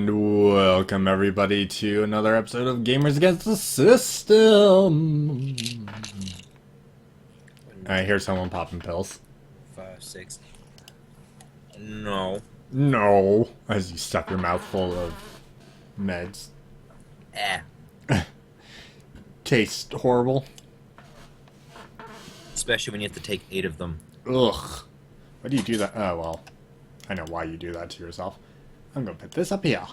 And welcome everybody to another episode of Gamers Against the System. I hear someone popping pills. 5, 6. No. No, as you stuff your mouth full of meds. Taste horrible. Especially when you have to take 8 of them. Ugh. Why do you do that? Oh, well. I know why you do that to yourself. I'm gonna put this up here.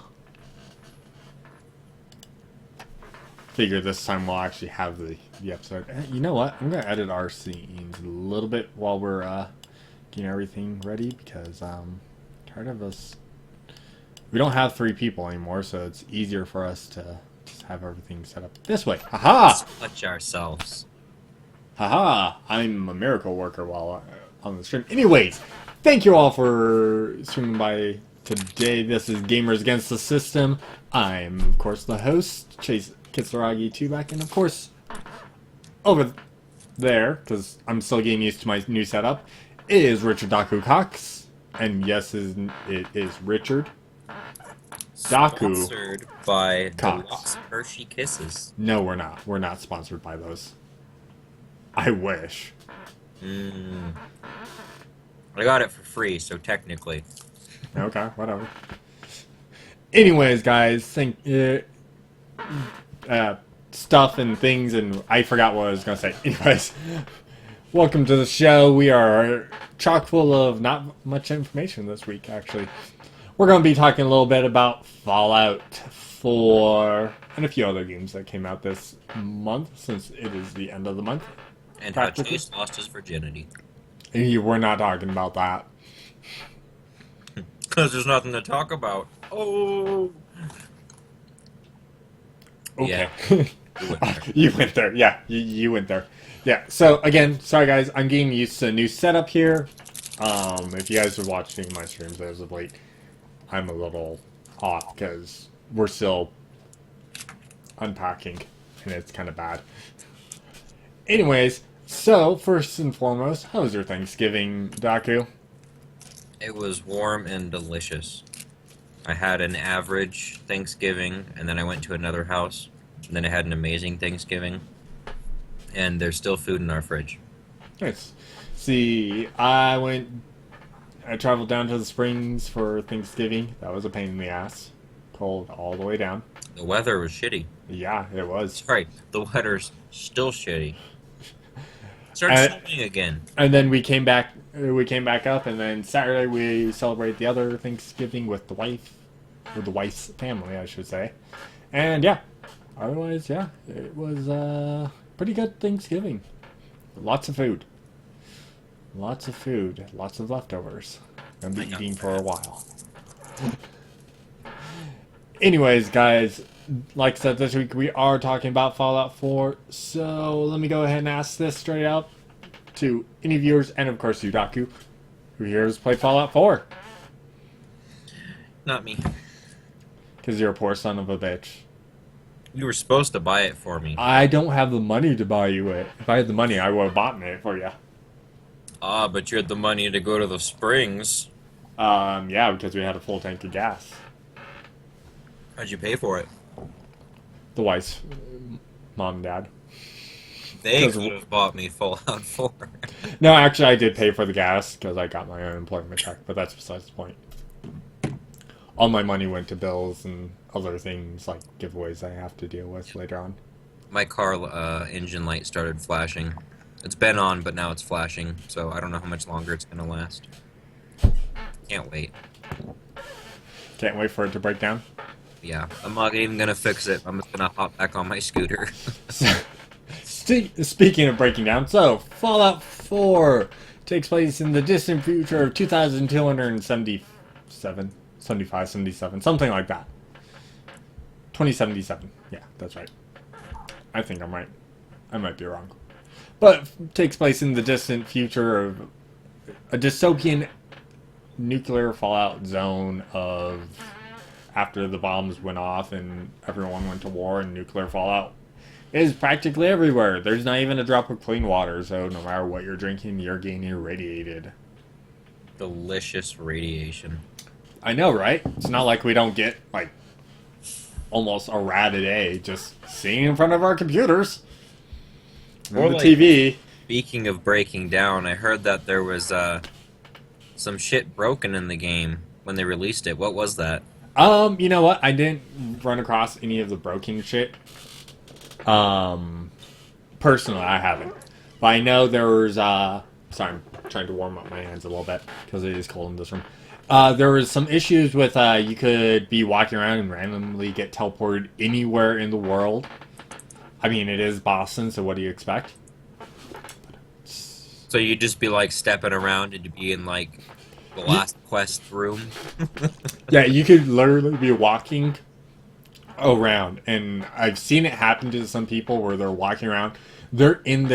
Figure this time we'll actually have the episode. You know what? I'm gonna edit our scenes a little bit while we're getting everything ready because tired of us. We don't have 3 people anymore, so it's easier for us to just have everything set up this way. Haha! Touch ourselves. Haha! I'm a miracle worker while on the stream. Anyways, thank you all for streaming by today. This is Gamers Against the System. I'm, of course, the host, kitsuragi Tubac, and of course, over there, because I'm still getting used to my new setup, is Richard Daku Cox. And yes, it is Richard Daku Sponsored by Cox. Deluxe Hershey Kisses. No, we're not. We're not sponsored by those. I wish. I got it for free, so technically. Okay, whatever. Anyways, guys, stuff and things, and I forgot what I was gonna say. Anyways, welcome to the show. We are chock full of not much information this week, actually. We're gonna be talking a little bit about Fallout 4 and a few other games that came out this month, since it is the end of the month. And how Chase lost his virginity. We're not talking about that. Because there's nothing to talk about. Oh! Okay. Yeah. You went there. Yeah, you went there. Yeah, so again, sorry guys, I'm getting used to a new setup here. If you guys are watching my streams as of late, I'm a little off because we're still unpacking and it's kind of bad. Anyways, so first and foremost, how was your Thanksgiving, Daku? It was warm and delicious. I had an average Thanksgiving, and then I went to another house, and then I had an amazing Thanksgiving. And there's still food in our fridge. Nice. See, I traveled down to the Springs for Thanksgiving. That was a pain in the ass. Cold all the way down. The weather was shitty. Yeah, it was. Sorry, the weather's still shitty. Started snowing again. And then we came back up, and then Saturday we celebrate the other Thanksgiving with the wife's family, I should say. And yeah, otherwise, yeah, it was pretty good Thanksgiving. Lots of food. Lots of leftovers. Gonna be eating for a while. Anyways, guys, like I said, this week we are talking about Fallout 4, so let me go ahead and ask this straight out to any viewers, and of course you, Daku, who here has played Fallout 4. Not me. Because you're a poor son of a bitch. You were supposed to buy it for me. I don't have the money to buy you it. If I had the money, I would have bought it for you. But you had the money to go to the Springs. Yeah, because we had a full tank of gas. How'd you pay for it? The wife's mom and dad. They could have bought me Fallout 4. No, actually, I did pay for the gas because I got my unemployment check, but that's besides the point. All my money went to bills and other things like giveaways I have to deal with later on. My car engine light started flashing. It's been on, but now it's flashing, so I don't know how much longer it's going to last. Can't wait. Can't wait for it to break down. Yeah, I'm not even going to fix it. I'm just going to hop back on my scooter. Speaking of breaking down, so Fallout 4 takes place in the distant future of 2277, 75, 77, something like that. 2077. Yeah, that's right. I think I'm right. I might be wrong. But takes place in the distant future of a dystopian nuclear fallout zone of after the bombs went off and everyone went to war, and nuclear fallout is practically everywhere. There's not even a drop of clean water, so no matter what you're drinking, you're getting irradiated. Delicious radiation. I know, right? It's not like we don't get, like, almost a rat a day just sitting in front of our computers Or and the like, TV. speaking of breaking down, I heard that there was some shit broken in the game when they released it. What was that? You know what? I didn't run across any of the broken shit. Um, Personally, I haven't. But I know there was, sorry, I'm trying to warm up my hands a little bit because it is cold in this room. There was some issues with, you could be walking around and randomly get teleported anywhere in the world. I mean, it is Boston, so what do you expect? So you'd just be like stepping around and to be in like the last quest room. Yeah, you could literally be walking around, and I've seen it happen to some people where they're walking around. They're in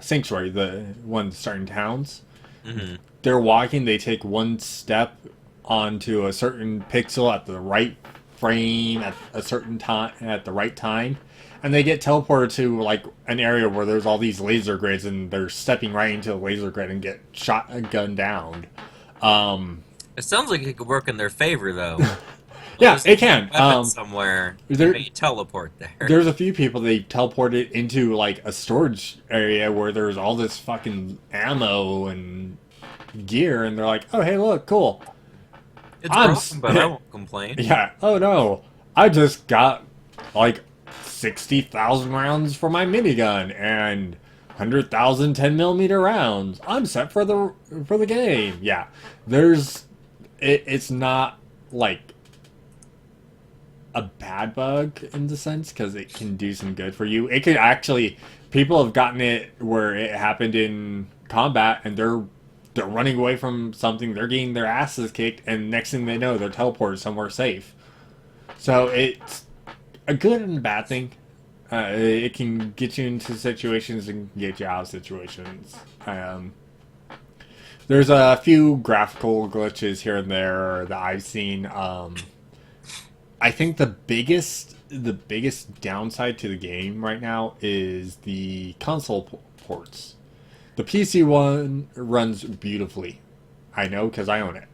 Sanctuary, the one starting towns. Hmm. They're walking. They take one step onto a certain pixel at the right frame at a certain time at the right time, and they get teleported to like an area where there's all these laser grids, and they're stepping right into the laser grid and get shot and gunned down. Um, It sounds like it could work in their favor though. yeah, There's it a can. weapon somewhere. There- You teleport there. There's a few people they teleported into like a storage area where there's all this fucking ammo and gear, and they're like, "Oh, hey, look, cool." It's I'm broken, but I won't complain. Yeah. Oh no, I just got like 60,000 rounds for my minigun and 100,000 10mm rounds. I'm set for the game. Yeah. There's it's not like a bad bug in the sense because it can do some good for you. It could actually people have gotten it where it happened in combat and they're running away from something, they're getting their asses kicked, and next thing they know, they're teleported somewhere safe. So it's a good and a bad thing. It can get you into situations and get you out of situations. There's a few graphical glitches here and there that I've seen. I think the biggest downside to the game right now is the console ports. The PC one runs beautifully. I know because I own it.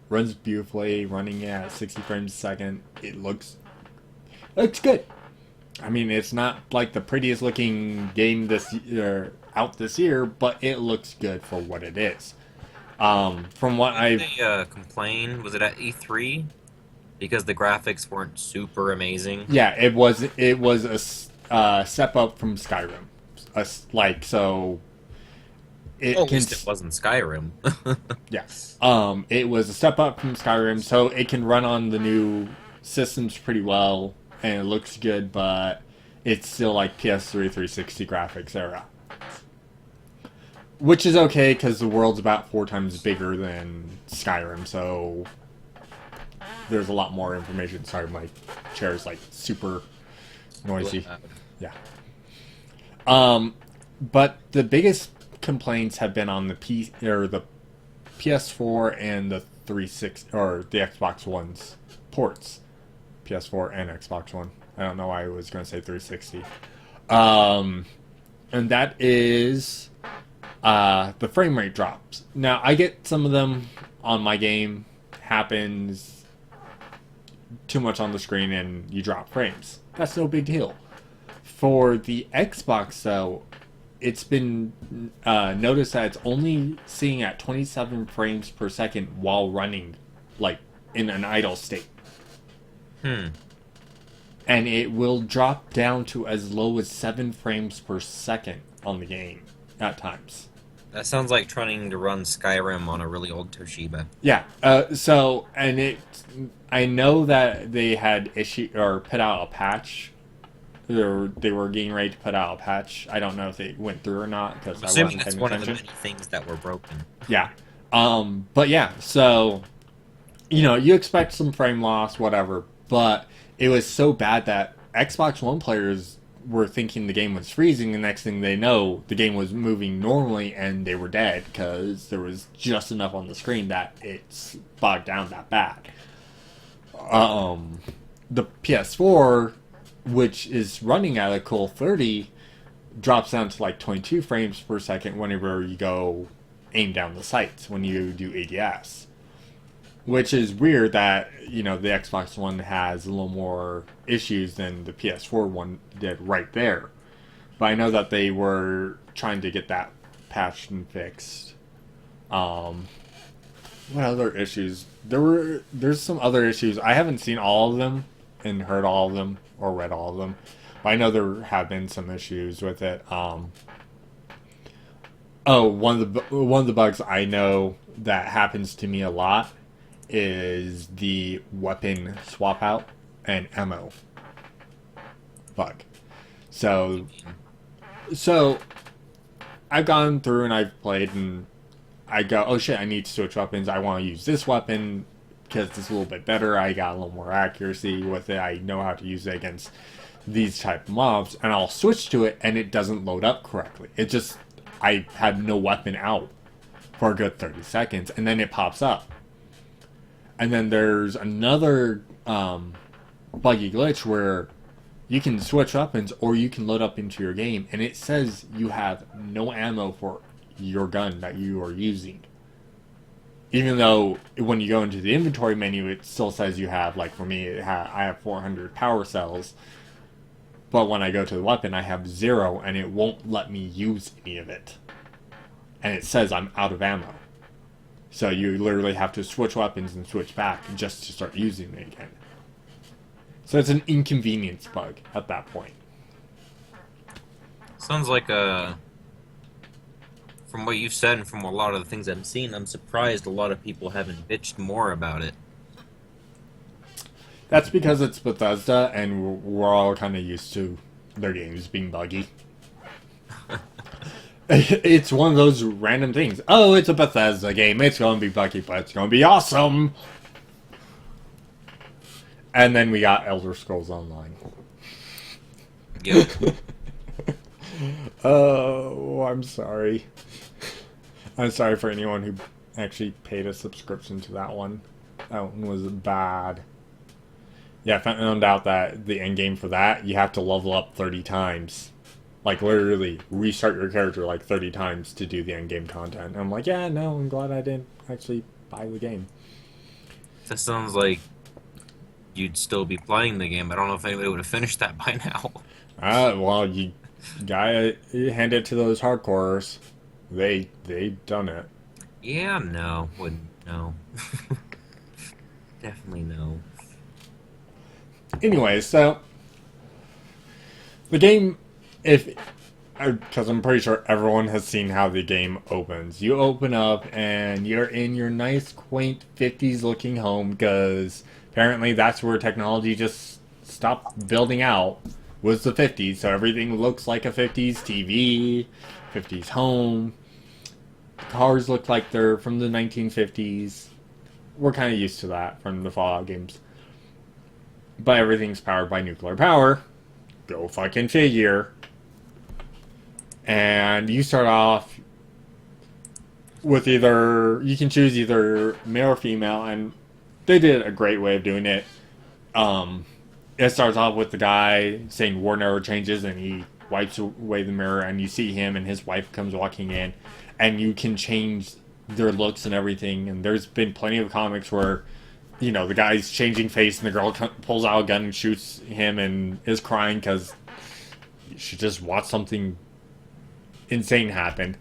Runs beautifully, running at 60 frames a second. It looks good. I mean, it's not like the prettiest looking game this year, out this year, but it looks good for what it is. From what Did I've they complain? Was it at E3? Because the graphics weren't super amazing. Yeah, it was a step up from Skyrim. Like so, it Well, at can least it wasn't Skyrim. yeah. It was a step up from Skyrim, so it can run on the new systems pretty well, and it looks good, but it's still like PS3 360 graphics era, which is okay because the world's about 4 times bigger than Skyrim, so there's a lot more information. Sorry, my chair is like super noisy. Yeah. But the biggest complaints have been on the the PS4 and the 360 or the Xbox One's ports. PS4 and Xbox One. I don't know why I was going to say 360. And that is the frame rate drops. Now I get some of them on my game happens too much on the screen and you drop frames. That's no big deal. For the Xbox, though, it's been noticed that it's only seeing at 27 frames per second while running, like, in an idle state. And it will drop down to as low as 7 frames per second on the game at times. That sounds like trying to run Skyrim on a really old Toshiba. Yeah. I know that they had put out a patch. They were getting ready to put out a patch. I don't know if it went through or not because I Assuming wasn't it's paying one of the attention. many things that were broken. Yeah. But yeah, so you expect some frame loss, whatever, but it was so bad that Xbox One players were thinking the game was freezing. The next thing they know, the game was moving normally and they were dead because there was just enough on the screen that it's bogged down that bad. The PS4, which is running at a cool 30, drops down to like 22 frames per second whenever you go aim down the sights when you do ADS. which is weird that, the Xbox One has a little more issues than the PS4 one did right there. But I know that they were trying to get that patched and fixed. What other issues? There's some other issues. I haven't seen all of them and heard all of them or read all of them. But I know there have been some issues with it. One of the bugs I know that happens to me a lot is the weapon swap out and ammo bug. So I've gone through and I've played and I go, oh shit, I need to switch weapons. I want to use this weapon because it's a little bit better. I got a little more accuracy with it. I know how to use it against these type of mobs, and I'll switch to it and it doesn't load up correctly. I had no weapon out for a good 30 seconds and then it pops up. And then there's another buggy glitch where you can switch weapons or you can load up into your game and it says you have no ammo for your gun that you are using. Even though when you go into the inventory menu, it still says you have, like for me, I have 400 power cells. But when I go to the weapon, I have 0 and it won't let me use any of it. And it says I'm out of ammo. So you literally have to switch weapons and switch back just to start using it again. So it's an inconvenience bug at that point. Sounds like from what you've said and from a lot of the things I've seen, I'm surprised a lot of people haven't bitched more about it. That's because it's Bethesda and we're all kind of used to their games being buggy. It's one of those random things. Oh, it's a Bethesda game. It's going to be buggy, but it's going to be awesome. And then we got Elder Scrolls Online. Yep. Oh, I'm sorry. I'm sorry for anyone who actually paid a subscription to that one. That one was bad. Yeah, I found out that the end game for that, you have to level up 30 times. Like, literally, restart your character like 30 times to do the end game content. And I'm like, yeah, no, I'm glad I didn't actually buy the game. That sounds like you'd still be playing the game. I don't know if anybody would have finished that by now. Well, you gotta hand it to those hardcores. They done it. Yeah, no. Wouldn't. No. Definitely no. Anyway, so the game, because I'm pretty sure everyone has seen how the game opens. You open up and you're in your nice, quaint 50s looking home because apparently that's where technology just stopped building out, was the 50s. So everything looks like a 50s TV, 50s home. The cars look like they're from the 1950s. We're kind of used to that from the Fallout games. But everything's powered by nuclear power. Go fucking figure. And you start off with you can choose either male or female, and they did a great way of doing it. It starts off with the guy saying war never changes, and he wipes away the mirror, and you see him and his wife comes walking in, and you can change their looks and everything. And there's been plenty of comics where, the guy's changing face and the girl pulls out a gun and shoots him and is crying because she just watched something insane happen.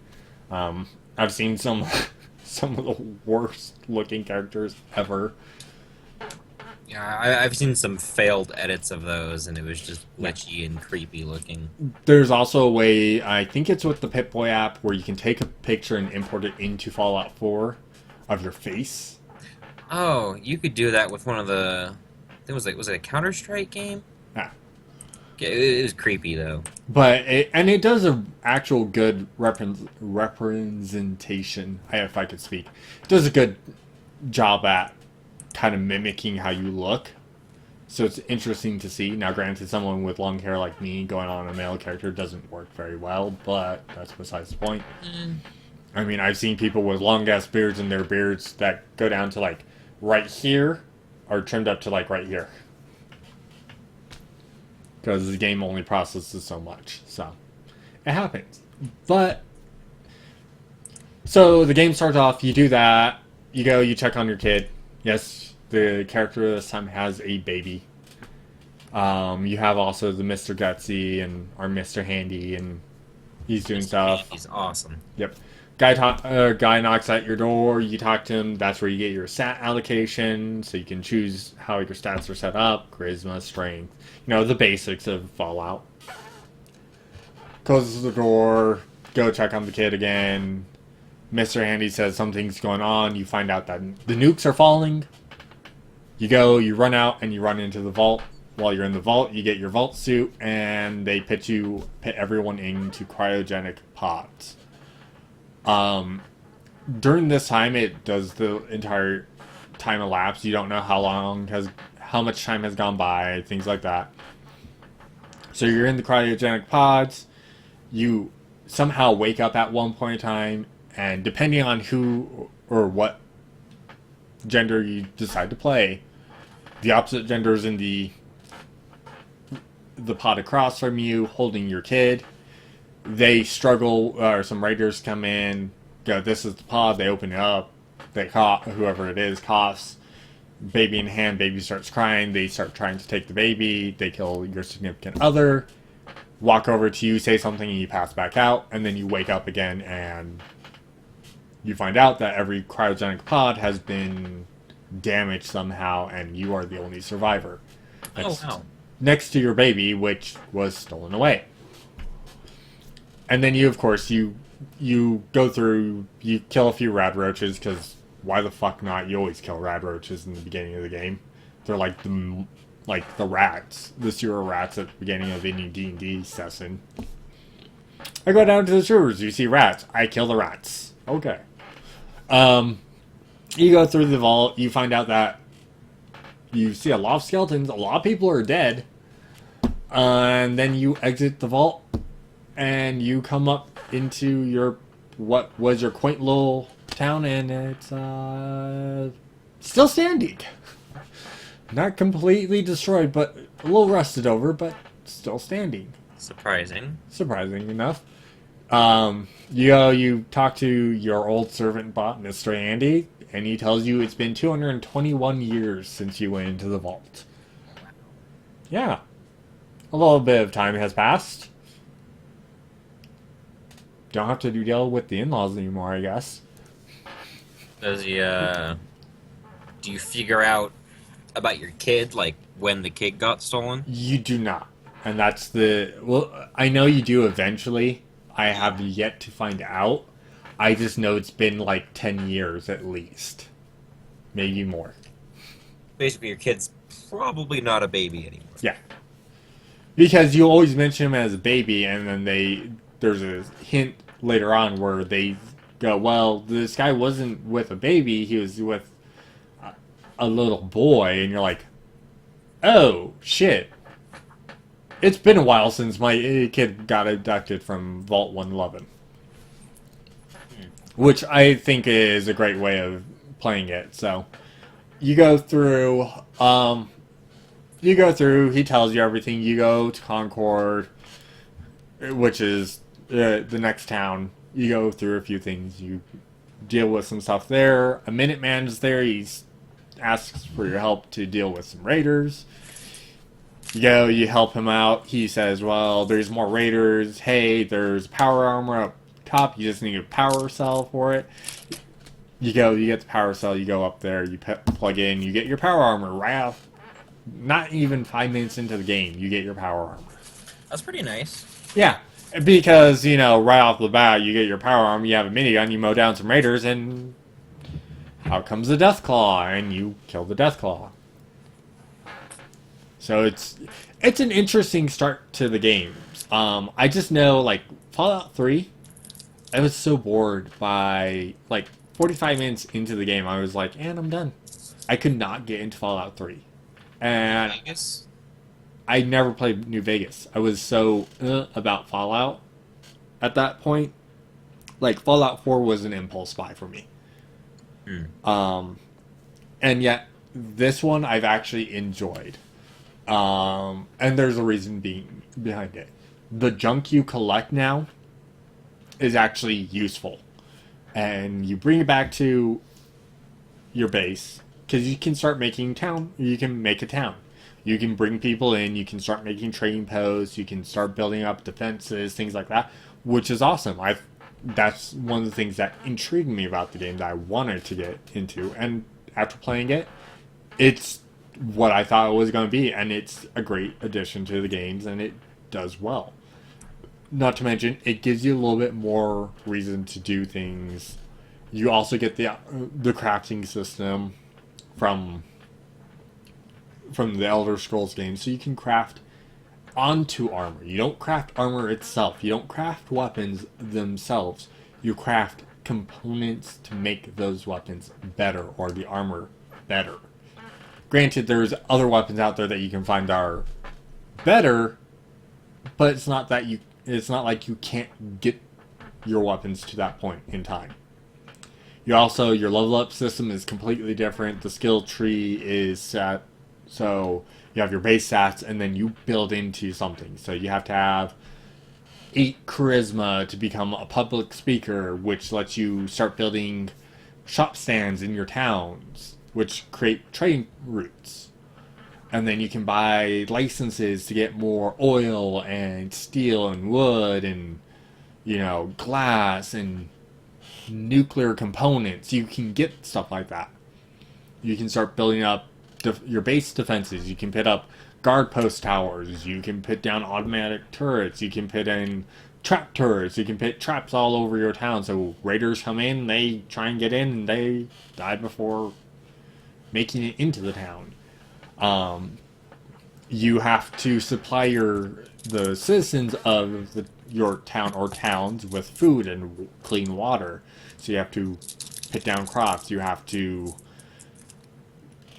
I've seen some of the worst looking characters ever. Yeah, I've seen some failed edits of those, and it was just glitchy and creepy looking. There's also a way, I think it's with the Pip-Boy app, where you can take a picture and import it into Fallout 4 of your face. Oh, you could do that with one of the... I think was it a Counter-Strike game? Yeah. It was creepy, though. But it does an actual good representation, if I could speak. It does a good job at kind of mimicking how you look. So it's interesting to see. Now, granted, someone with long hair like me going on a male character doesn't work very well, but that's besides the point. I mean, I've seen people with long-ass beards and their beards that go down to, like, right here are trimmed up to, like, right here. Because the game only processes so much. So, it happens. But, so the game starts off, you do that, you go, you check on your kid, Yes, the character this time has a baby. You have also the Mr. Gutsy and our Mr. Handy, and he's doing stuff. He's awesome. Yep. Guy knocks at your door. You talk to him. That's where you get your stat allocation, so you can choose how your stats are set up: charisma, strength. You know, the basics of Fallout. Closes the door. Go check on the kid again. Mr. Handy says something's going on. You find out that the nukes are falling. You go. You run out and you run into the vault. While you're in the vault, you get your vault suit, and they pit everyone into cryogenic pods. During this time, it does the entire time elapse. You don't know how much time has gone by, things like that. So you're in the cryogenic pods. You somehow wake up at one point in time, and depending on who or what gender you decide to play, the opposite gender is in the pod across from you, holding your kid. They struggle, or some raiders come in, go, this is the pod, they open it up, they cough, whoever it is coughs, baby in hand, baby starts crying, they start trying to take the baby, they kill your significant other, walk over to you, say something, and you pass back out, and then you wake up again, and you find out that every cryogenic pod has been damaged somehow, and you are the only survivor. Wow. Next to your baby, which was stolen away. And then you, of course, you go through, you kill a few rad roaches, because why the fuck not? You always kill rad roaches in the beginning of the game. They're like the rats, the sewer rats at the beginning of any D&D session. I go down to the sewers, you see rats. I kill the rats. Okay. You go through the vault, you find out that you see a lot of skeletons, a lot of people are dead. And then you exit the vault, and you come up into what was your quaint little town, and it's still standing. Not completely destroyed, but a little rusted over, but still standing. Surprising. Surprising enough. You talk to your old servant bot, Mr. Andy, and he tells you it's been 221 years since you went into the vault. Yeah. A little bit of time has passed. Don't have to deal with the in-laws anymore, I guess. Does he, do you figure out about your kid, like, when the kid got stolen? You do not. And that's well, I know you do eventually. I have yet to find out. I just know it's been like 10 years at least. Maybe more. Basically, your kid's probably not a baby anymore. Yeah. Because you always mention him as a baby, and then there's a hint later on where they go, well, this guy wasn't with a baby, he was with a little boy, and you're like, oh, shit. It's been a while since my kid got abducted from Vault 111. Which I think is a great way of playing it. So, you go through, he tells you everything. You go to Concord, which is the next town. You go through a few things. You deal with some stuff there. A Minuteman is there. He asks for your help to deal with some raiders. You help him out. He says, well, there's more raiders. Hey, there's power armor up top. You just need a power cell for it. You get the power cell. You go up there. You plug in. You get your power armor right off. Not even 5 minutes into the game, you get your power armor. That's pretty nice. Yeah, because, right off the bat, you get your power armor, you have a minigun, you mow down some raiders, and out comes the Deathclaw, and you kill the Deathclaw. So it's an interesting start to the game. I just know, like, Fallout 3, I was so bored by, like, 45 minutes into the game, I was like, and I'm done. I could not get into Fallout 3. And Vegas? I never played New Vegas. I was so about Fallout at that point. Like, Fallout 4 was an impulse buy for me. And yet, this one I've actually enjoyed. And there's a reason behind it. The junk you collect now is actually useful. And you bring it back to your base, because you can start making town. You can make a town. You can bring people in. You can start making trading posts. You can start building up defenses, things like that, which is awesome. That's one of the things that intrigued me about the game that I wanted to get into. And after playing it, it's what I thought it was going to be, and it's a great addition to the games, and it does well. Not to mention, it gives you a little bit more reason to do things. You also get the crafting system from the Elder Scrolls game, so you can craft onto armor. You don't craft armor itself. You don't craft weapons themselves. You craft components to make those weapons better, or the armor better. Granted, there's other weapons out there that you can find are better, but it's not like you can't get your weapons to that point in time. Your level up system is completely different. The skill tree is set, so you have your base stats, and then you build into something. So you have to have 8 charisma to become a public speaker, which lets you start building shop stands in your towns, which create trade routes. And then you can buy licenses to get more oil and steel and wood and, glass and nuclear components. You can get stuff like that. You can start building up your base defenses. You can put up guard post towers. You can put down automatic turrets. You can put in trap turrets. You can put traps all over your town. So raiders come in, they try and get in, and they die before making it into the town. You have to supply the citizens of your town or towns with food and clean water. So you have to put down crops. You have to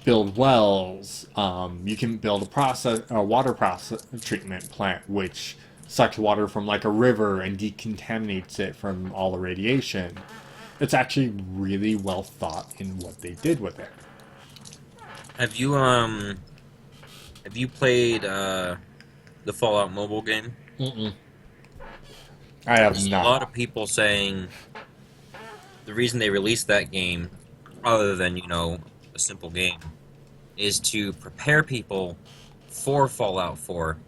build wells. You can build a water process treatment plant, which sucks water from like a river and decontaminates it from all the radiation. It's actually really well thought in what they did with it. Have you played the Fallout mobile game? Mm-mm. I have There's not. a lot of people saying the reason they released that game, other than, a simple game, is to prepare people for Fallout 4.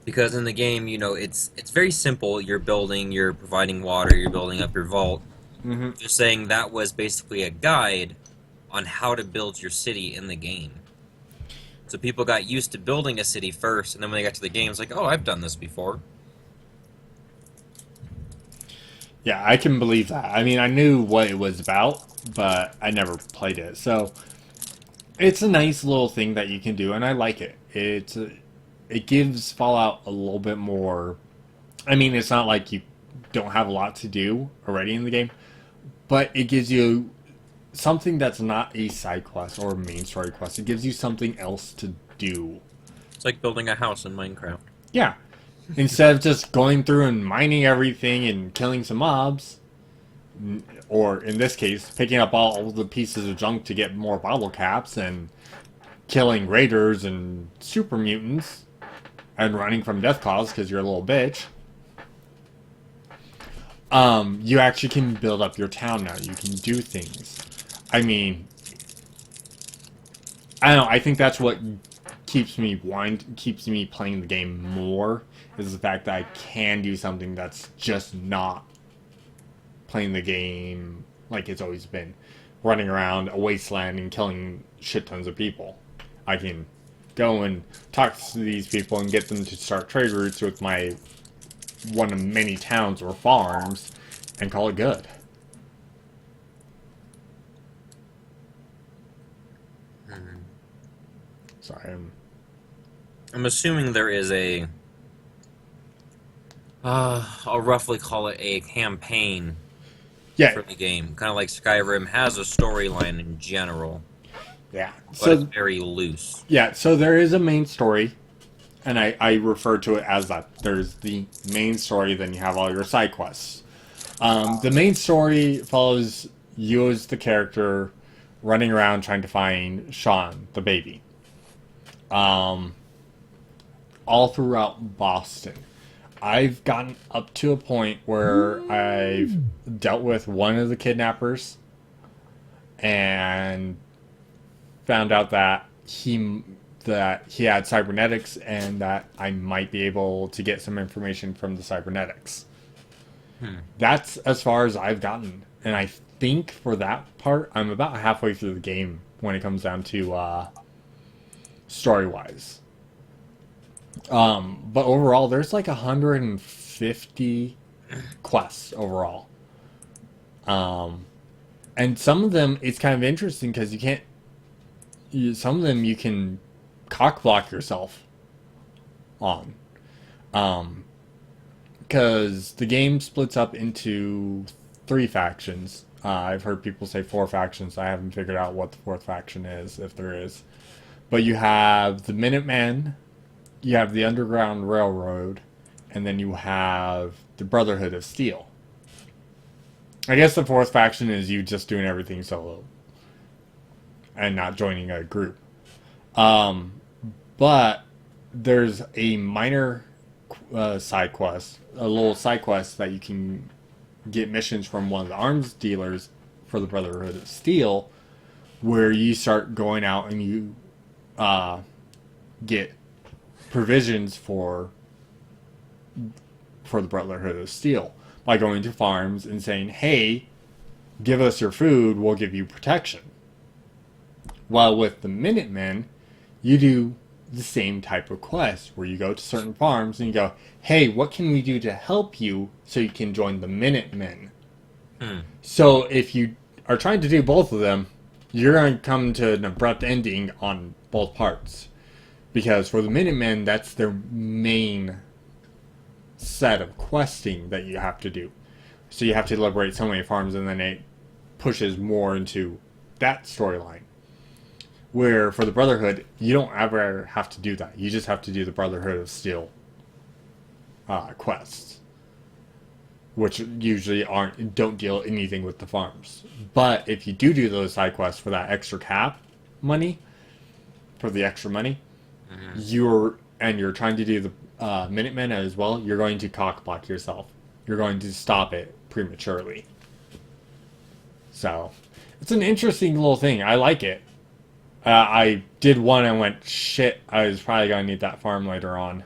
Because in the game, it's very simple. You're providing water, you're building up your vault. Mm-hmm. Just saying that was basically a guide on how to build your city in the game. So people got used to building a city first, and then when they got to the game, it's like, oh, I've done this before. Yeah, I can believe that. I mean, I knew what it was about, but I never played it. So it's a nice little thing that you can do, and I like it. It gives Fallout a little bit more. I mean, it's not like you don't have a lot to do already in the game, but it gives you something that's not a side quest or a main story quest. It gives you something else to do. It's like building a house in Minecraft. Yeah. Instead of just going through and mining everything and killing some mobs, or in this case, picking up all the pieces of junk to get more bottle caps and killing raiders and super mutants and running from death claws because you're a little bitch. You actually can build up your town now. You can do things. I mean, I don't know. I think that's what keeps me playing the game more, is the fact that I can do something that's just not playing the game like it's always been, running around a wasteland and killing shit tons of people. I can go and talk to these people and get them to start trade routes with my one of many towns or farms and call it good. Sorry, I'm assuming there is I'll roughly call it a campaign for the game. Kind of like Skyrim has a storyline in general. Yeah. But it's very loose. Yeah, so there is a main story, and I refer to it as that. There's the main story, then you have all your side quests. The main story follows you as the character running around trying to find Sean, the baby. All throughout Boston. I've gotten up to a point where I've dealt with one of the kidnappers, and found out that he had cybernetics and that I might be able to get some information from the cybernetics. That's as far as I've gotten, and I think for that part, I'm about halfway through the game when it comes down to story-wise. But overall, there's like 150 quests overall. And some of them, it's kind of interesting because some of them you can cock block yourself on. Because the game splits up into 3 factions. I've heard people say 4 factions. I haven't figured out what the 4th faction is, if there is. But you have the Minutemen, you have the Underground Railroad, and then you have the Brotherhood of Steel. I guess the 4th faction is you just doing everything solo and not joining a group. But there's a minor side quest, a little side quest that you can get missions from one of the arms dealers for the Brotherhood of Steel, where you start going out and you get provisions for the Brotherhood of Steel by going to farms and saying, hey, give us your food, we'll give you protection. While with the Minutemen, you do the same type of quest where you go to certain farms and you go, hey, what can we do to help you so you can join the Minutemen? So if you are trying to do both of them, you're going to come to an abrupt ending on both parts. Because for the Minutemen, that's their main set of questing that you have to do. So you have to liberate so many farms, and then it pushes more into that storyline. Where for the Brotherhood, you don't ever have to do that. You just have to do the Brotherhood of Steel quests, which usually don't deal anything with the farms. But if you do those side quests for that extra cap money, for the extra money, you're trying to do the Minutemen as well, you're going to cock block yourself. You're going to stop it prematurely. So, it's an interesting little thing. I like it. I did one and went, shit, I was probably going to need that farm later on.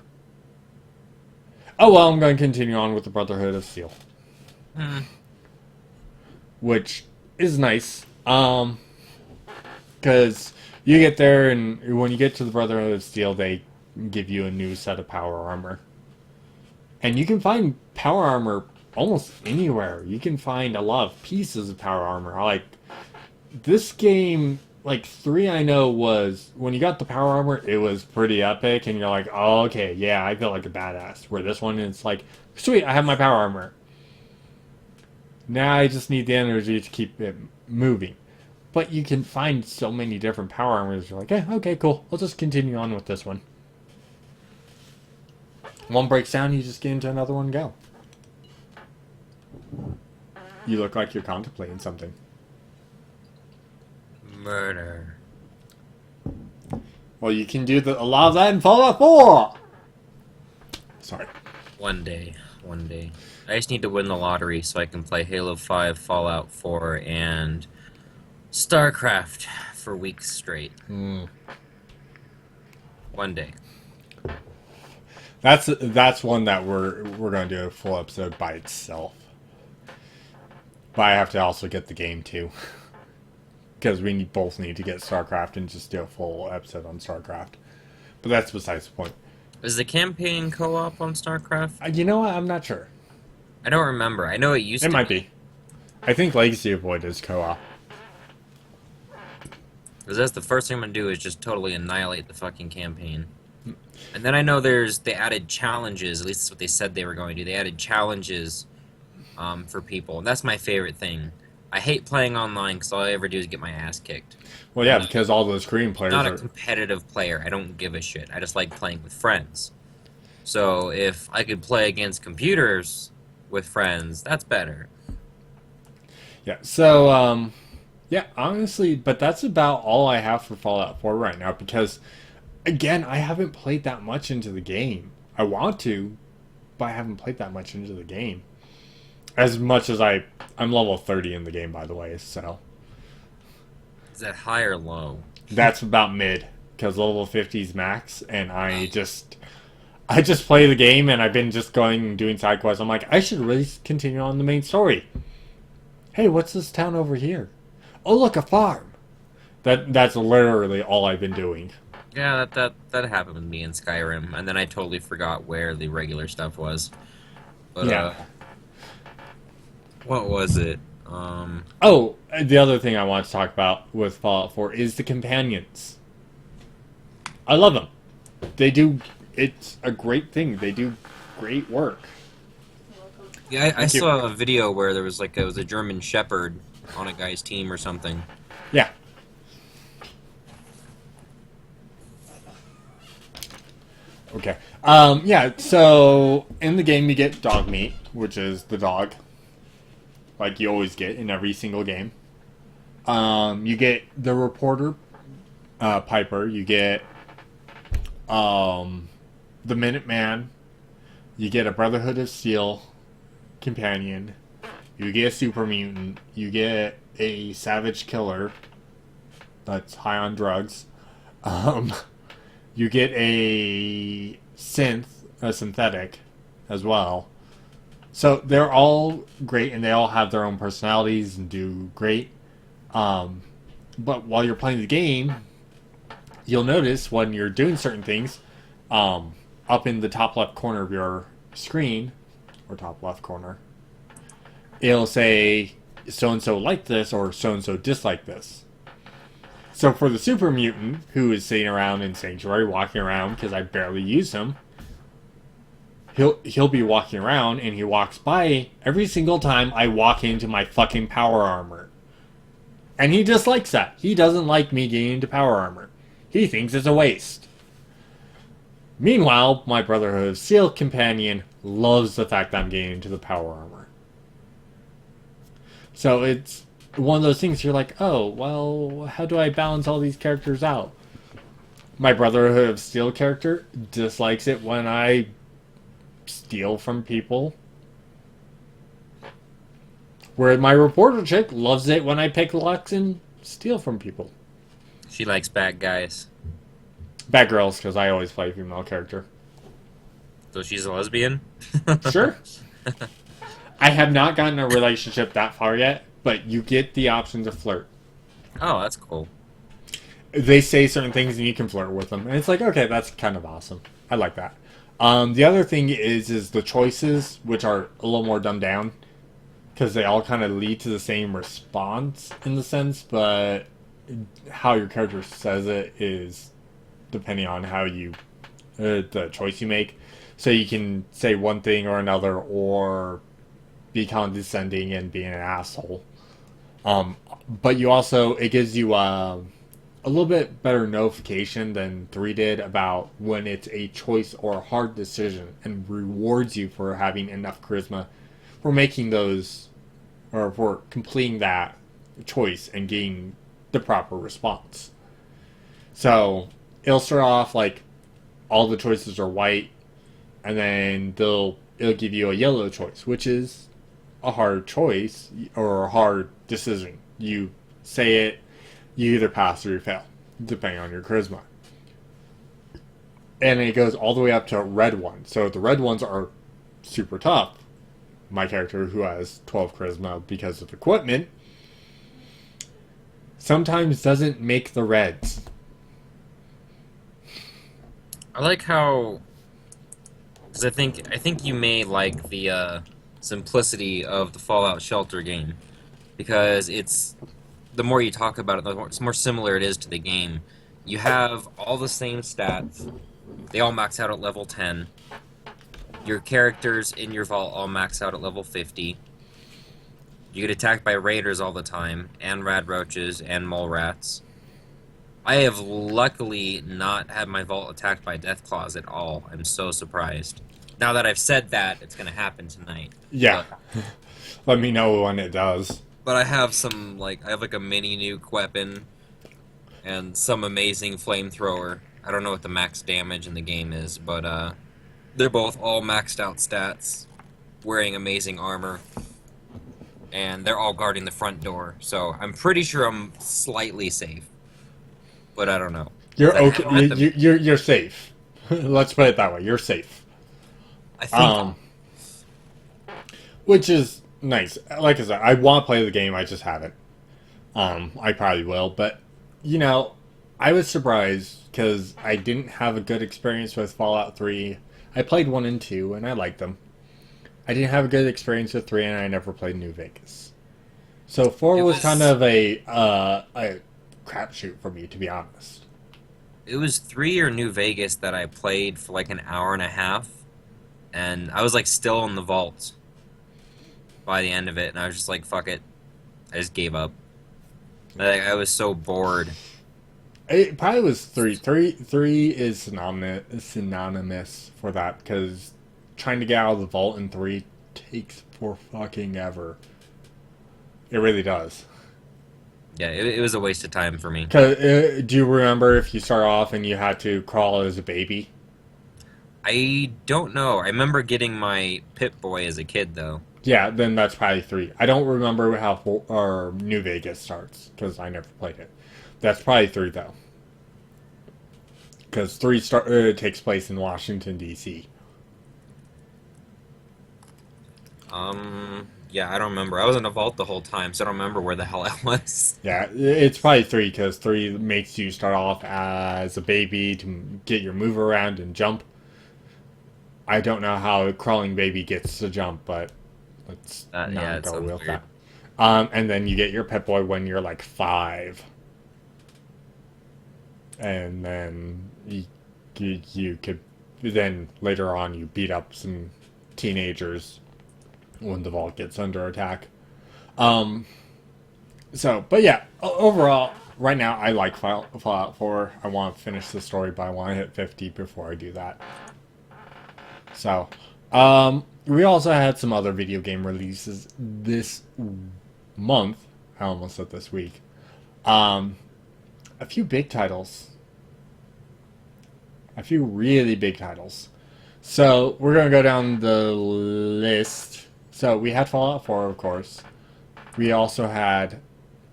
Oh well, I'm going to continue on with the Brotherhood of Steel. Which is nice. Because you get there, and when you get to the Brotherhood of Steel, they give you a new set of power armor. And you can find power armor almost anywhere. You can find a lot of pieces of power armor. Like, this game, like 3 I know was, when you got the power armor, it was pretty epic, and you're like, oh, okay, yeah, I feel like a badass. Where this one, it's like, sweet, I have my power armor. Now I just need the energy to keep it moving. But you can find so many different power armors. You're like, okay, cool. I'll just continue on with this one. One breaks down, you just get into another one and go. You look like you're contemplating something. Murder. Well, you can do a lot of that in Fallout 4! Sorry. One day. I just need to win the lottery so I can play Halo 5, Fallout 4, and StarCraft for weeks straight. One day. That's one that we're going to do a full episode by itself. But I have to also get the game too. Because we both need to get StarCraft and just do a full episode on StarCraft. But that's besides the point. Is the campaign co-op on StarCraft? You know what? I'm not sure. I don't remember. I know it used to be. It might be. I think Legacy of Void is co-op. Because that's the first thing I'm going to do is just totally annihilate the fucking campaign. And then I know they added challenges, at least that's what they said they were going to do. They added challenges for people, and that's my favorite thing. I hate playing online because all I ever do is get my ass kicked. Well, yeah, because all those Korean players I'm not a competitive player. I don't give a shit. I just like playing with friends. So if I could play against computers with friends, that's better. Yeah, so, yeah, honestly, but that's about all I have for Fallout 4 right now, because, again, I haven't played that much into the game. I want to, but I haven't played that much into the game. As much as I'm level 30 in the game, by the way, so. Is that high or low? That's about mid, because level 50 is max, and I just play the game, and I've been just going and doing side quests. I'm like, I should really continue on the main story. Hey, what's this town over here? Oh, look, a farm. That's literally all I've been doing. Yeah, that happened with me in Skyrim, and then I totally forgot where the regular stuff was. But Yeah. what was it? Oh, the other thing I want to talk about with Fallout 4 is the companions. I love them. They do. It's a great thing. They do great work. Yeah, I Thank you. saw a video where there was like it was a German Shepherd on a guy's team or something. Yeah. Okay. Yeah, so in the game you get dog meat, which is the dog. Like you always get in every single game. You get the reporter, Piper. You get the Minuteman. You get a Brotherhood of Steel companion. You get a super mutant. You get a savage killer that's high on drugs. Um, you get a synthetic, as well. So they're all great, and they all have their own personalities and do great. But while you're playing the game, you'll notice when you're doing certain things, up in the top left corner of your screen, or top left corner, it'll say so-and-so liked this or so-and-so disliked this. So for the super mutant, who is sitting around in Sanctuary, walking around, because I barely use him, he'll be walking around, and he walks by every single time I walk into my fucking power armor. And he dislikes that. He doesn't like me getting into power armor. He thinks it's a waste. Meanwhile, my Brotherhood of Steel companion loves the fact that I'm getting into the power armor. So it's one of those things you're like, oh, well, how do I balance all these characters out? My Brotherhood of Steel character dislikes it when I steal from people. Where my reporter chick loves it when I pick locks and steal from people. She likes bad guys. Bad girls, because I always play a female character. So she's a lesbian? Sure. I have not gotten a relationship that far yet, but you get the option to flirt. Oh, that's cool. They say certain things and you can flirt with them. And it's like, okay, that's kind of awesome. I like that. The other thing is the choices, which are a little more dumbed down. Because they all kind of lead to the same response in the sense, but how your character says it is depending on how you, the choice you make. So you can say one thing or another, or be condescending and being an asshole. But you also, it gives you a little bit better notification than 3 did about when it's a choice or a hard decision, and rewards you for having enough charisma for making those, or for completing that choice and getting the proper response. So it'll start off like all the choices are white, and then it'll give you a yellow choice, which is a hard choice or a hard decision. You say it, you either pass or you fail, depending on your charisma. And it goes all the way up to a red one. So the red ones are super tough. My character, who has 12 charisma because of equipment, sometimes doesn't make the reds. I like how, because I think you may like the simplicity of the Fallout Shelter game, because it's, the more you talk about it, the more similar it is to the game. You have all the same stats. They all max out at level 10. Your characters in your vault all max out at level 50. You get attacked by raiders all the time, and rad roaches, and mole rats. I have luckily not had my vault attacked by death claws at all. I'm so surprised. Now that I've said that, it's going to happen tonight. Yeah. Let me know when it does. But I have some, I have a mini nuke weapon, and some amazing flamethrower. I don't know what the max damage in the game is, but they're both all maxed out stats, wearing amazing armor, and they're all guarding the front door, so I'm pretty sure I'm slightly safe. but I don't know. 'Cause You're I okay. haven't met them. You're safe. Let's put it that way. You're safe. I think. Um, which is nice. Like I said, I want to play the game. I just haven't. I probably will, but you know, I was surprised because I didn't have a good experience with Fallout 3. I played 1 and 2, and I liked them. I didn't have a good experience with 3, and I never played New Vegas. So 4 It was kind was of a crapshoot for me, to be honest. it was 3 or New Vegas that I played for like an hour and a half, and I was like still in the vault by the end of it, and I was just like, "Fuck it," I just gave up. Like, I was so bored. It probably was 3. Three is synonymous for that because trying to get out of the vault in 3 takes for fucking ever. It really does. Yeah, it was a waste of time for me. Cause, do you remember if you start off and you had to crawl as a baby? I don't know. I remember getting my Pip Boy as a kid, though. Yeah, then that's probably 3. I don't remember how or New Vegas starts because I never played it. That's probably 3 though, because 3 takes place in Washington D.C. Yeah, I don't remember. I was in a vault the whole time, so I don't remember where the hell I was. Yeah, it's probably 3 because 3 makes you start off as a baby to get your move around and jump. I don't know how a crawling baby gets to jump, but let's Yeah, not it go sounds with weird. that. And then you get your Pip Boy when you're like 5. And then you could, then later on you beat up some teenagers when the vault gets under attack. Um, so, but yeah, overall, right now I like Fallout 4. I want to finish the story, but I want to hit 50 before I do that. So, we also had some other video game releases this month. I almost said this week. A few big titles. A few really big titles. So, we're going to go down the list. So, we had Fallout 4, of course. We also had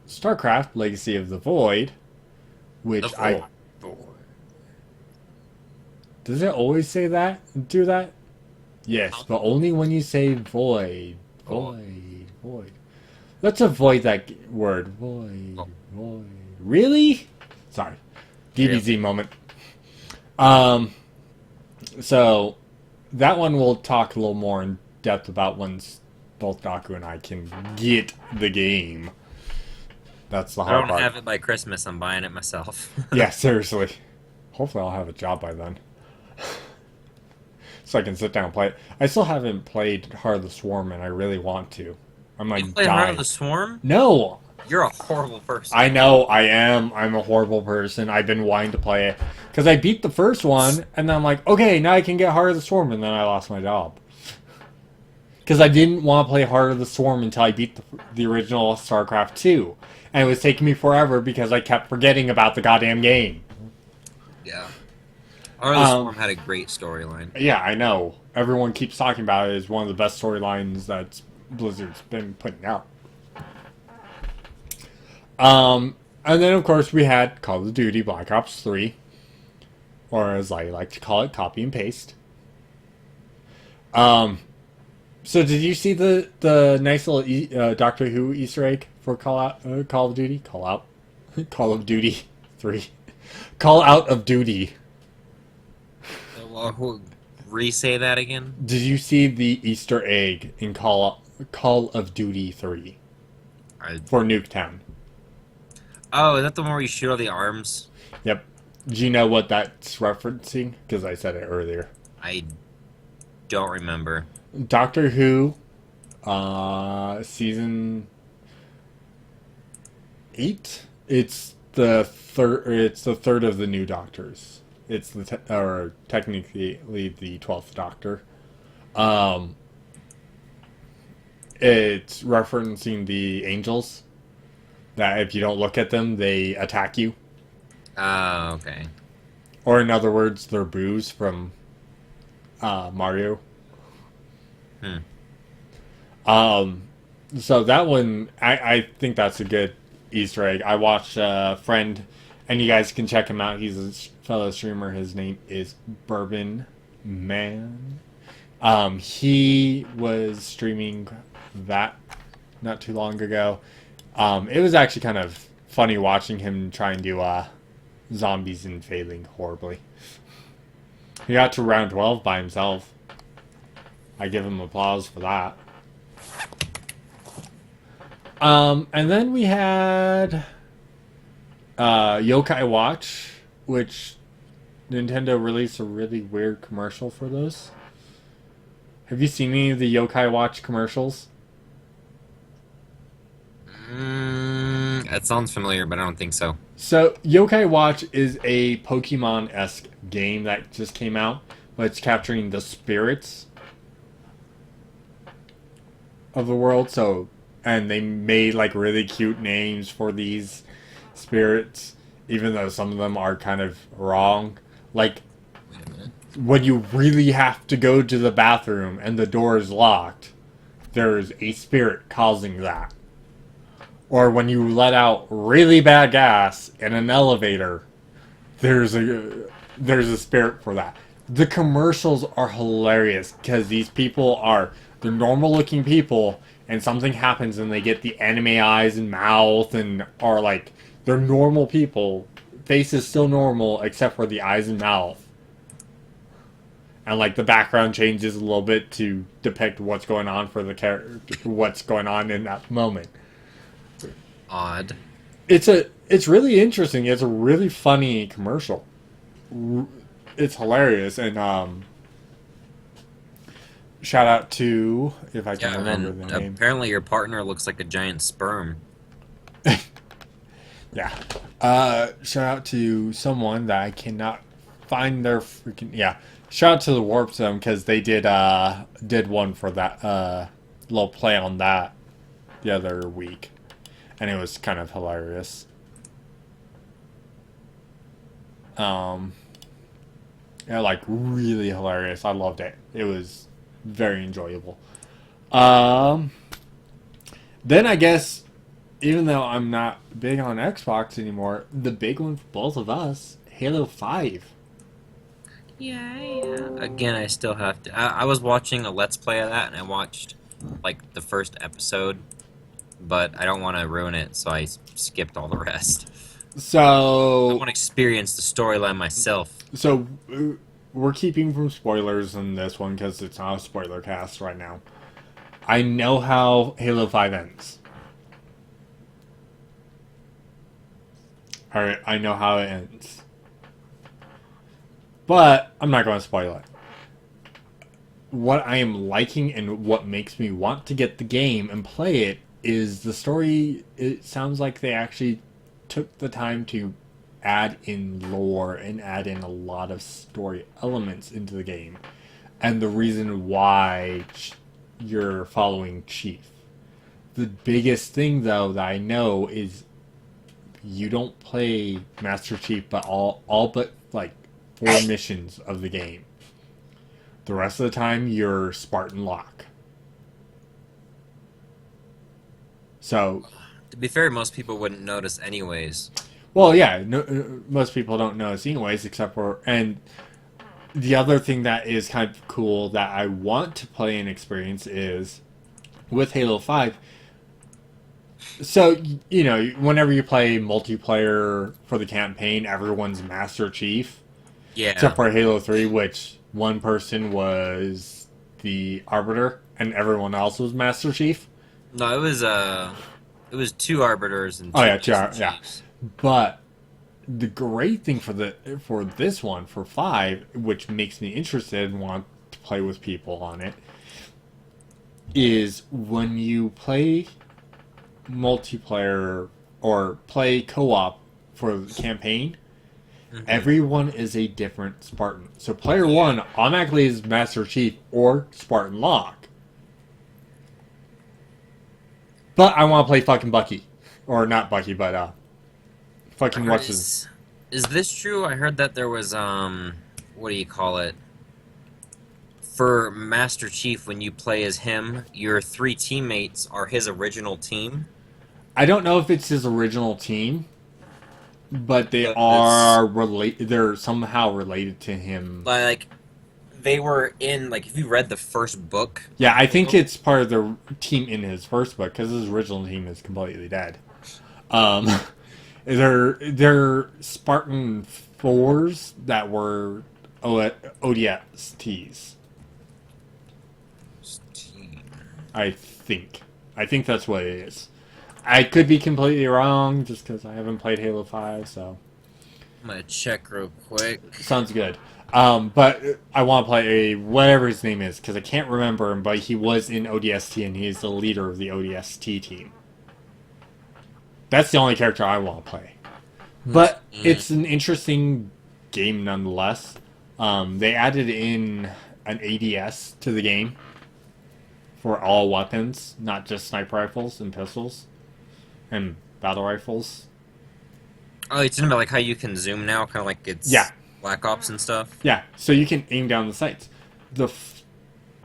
StarCraft, Legacy of the Void, which The Does it always say that? Do that? Yes, but only when you say void. Void. Let's avoid that word. Void. Really? Sorry. DBZ moment. So, that one we'll talk a little more in depth about once both Daku and I can get the game. That's the I hard don't part. have it by Christmas. I'm buying it myself. Yeah, seriously. Hopefully I'll have a job by then. So I can sit down and play it. I still haven't played Heart of the Swarm, and I really want to. I'm You like play Heart dying. of the Swarm? No! You're a horrible person. I know, I am. I'm a horrible person. I've been wanting to play it. Because I beat the first one, and then I'm like, okay, now I can get Heart of the Swarm, and then I lost my job. Because I didn't want to play Heart of the Swarm until I beat the original StarCraft 2. And it was taking me forever because I kept forgetting about the goddamn game. Yeah. Heart of the Swarm had a great storyline. Yeah, I know. Everyone keeps talking about it as one of the best storylines that Blizzard's been putting out. And then of course we had Call of Duty Black Ops 3, or as I like to call it, copy and paste. So did you see the nice little Doctor Who Easter egg for Call of Duty? Call of Duty 3. Call Out of Duty. Re-say that again? Did you see the Easter egg in Call of Duty 3 for Nuketown? Oh, is that the one where you shoot all the arms? Yep. Do you know what that's referencing? Because I said it earlier. I don't remember. Doctor Who, season 8. It's the third. It's the third of the new Doctors. It's or technically the 12th Doctor. It's referencing the angels. That if you don't look at them, they attack you. Oh, okay. Or in other words, they're boos from Mario. So that one, I think that's a good Easter egg. I watched a friend And you guys can check him out. He's a fellow streamer. His name is Bourbon Man. He was streaming that not too long ago. It was actually kind of funny watching him try and do zombies and failing horribly. He got to round 12 by himself. I give him applause for that. And then we had Yokai Watch, which Nintendo released a really weird commercial for those. Have you seen any of the Yokai Watch commercials? That sounds familiar, but I don't think so. So, Yokai Watch is a Pokemon-esque game that just came out, but it's capturing the spirits of the world. So, and they made like really cute names for these spirits, even though some of them are kind of wrong. Like, Wait a minute. when you really have to go to the bathroom and the door is locked, there's a spirit causing that. Or when you let out really bad gas in an elevator, there's a spirit for that. The commercials are hilarious because these people they're normal looking people and something happens and they get the anime eyes and mouth and are like they're normal people. Face is still normal except for the eyes and mouth. And like the background changes a little bit to depict what's going on for the character, what's going on in that moment. Odd. It's really interesting. It's a really funny commercial. It's hilarious and shout out to if I can remember and the name. apparently your partner looks like a giant sperm. Yeah. Shout out to someone that I cannot find their freaking Shout out to the Warp Zone because they did one for that little play on that the other week. And it was kind of hilarious. Like really hilarious. I loved it. It was very enjoyable. Then I guess, even though I'm not big on Xbox anymore, the big one for both of us, Halo 5. Yeah. Again, I still have to. I was watching a Let's Play of that, and I watched like the first episode. But I don't want to ruin it, so I skipped all the rest. I So, want to experience the storyline myself. We're keeping from spoilers in this one because it's not a spoiler cast right now. I know how Halo 5 ends. Alright, I know how it ends. But I'm not going to spoil it. What I am liking and what makes me want to get the game and play it is the story. It sounds like they actually took the time to add in lore and add in a lot of story elements into the game. And the reason why you're following Chief. The biggest thing, though, that I know is you don't play Master Chief but all but like 4 missions of the game. The rest of the time, you're Spartan Locke. So, To be fair, most people wouldn't notice anyways. well, yeah, most people don't notice anyways, except for... And the other thing that is kind of cool that I want to play and experience is, with Halo 5, so, you know, whenever you play multiplayer for the campaign, everyone's Master Chief. Yeah. Except for Halo 3, which one person was the Arbiter, and everyone else was Master Chief. No, it was 2 arbiters and 2 Oh yeah, Chiefs. But the great thing for this one for 5, which makes me interested and want to play with people on it, is when you play multiplayer or play co-op for the campaign, everyone is a different Spartan. So player 1 automatically is Master Chief or Spartan Locke. But I want to play fucking Bucky. Or not Bucky, but fucking what's his... Is this true? I heard that there was what do you call it? For Master Chief, when you play as him, your 3 teammates are his original team. I don't know if it's his original team, but they Because are related. They're somehow related to him. like they were in like if you read the first book. Yeah, I think it's part of the team in his first book because his original team is completely dead. Um, they're Spartan fours that were ODSTs. I think. I think that's what it is. I could be completely wrong just because I haven't played Halo 5, so. I'm gonna check real quick. Sounds good. But I want to play whatever his name is because I can't remember him, but he was in ODST and he's the leader of the ODST team. That's the only character I want to play. But it's an interesting game nonetheless. They added in an ADS to the game for all weapons, not just sniper rifles and pistols and battle rifles. Oh, it's about like how you can zoom now, kind of like it's Yeah. Black Ops and stuff. Yeah, so you can aim down the sights. The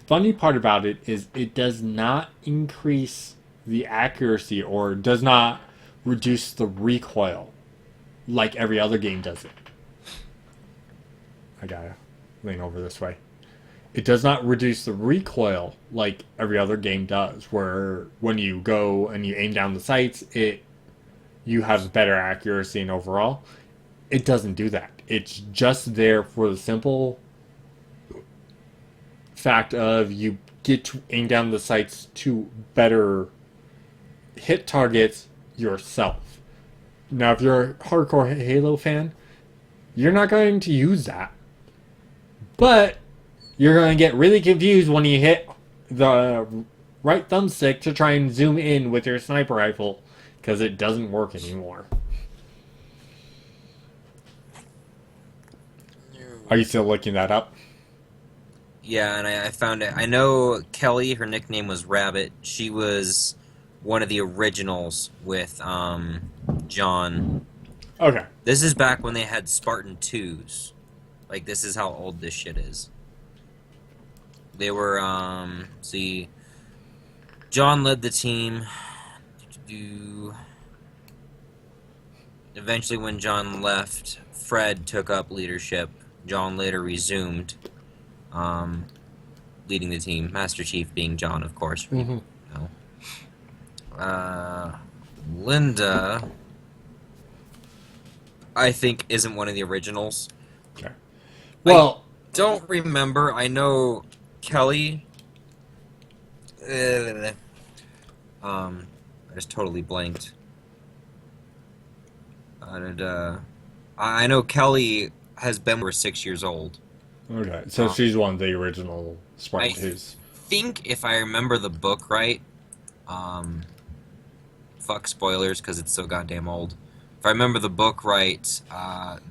funny part about it is it does not increase the accuracy or does not reduce the recoil like every other game does it. I gotta lean over this way. It does not reduce the recoil like every other game does, where when you go and you aim down the sights, you have better accuracy and overall. It doesn't do that. It's just there for the simple fact of you get to aim down the sights to better hit targets yourself. Now, if you're a hardcore Halo fan, you're not going to use that. But you're going to get really confused when you hit the right thumbstick to try and zoom in with your sniper rifle because it doesn't work anymore. Are you still looking that up? Yeah, and I found it. I know Kelly, her nickname was Rabbit. She was one of the originals with John. Okay. This is back when they had Spartan 2s. Like, this is how old this shit is. They were, see, John led the team. Eventually, when John left, Fred took up leadership. John later resumed, leading the team. Master Chief being John, of course. Mm-hmm. Linda, I think, isn't one of the originals. Okay. Well, Don't remember. I know Kelly. I just totally blanked. I know Kelly has been over 6 years old. okay. So she's one of the original Spartan I 2s. think if I remember the book right, fuck spoilers because it's so goddamn old. If I remember the book right,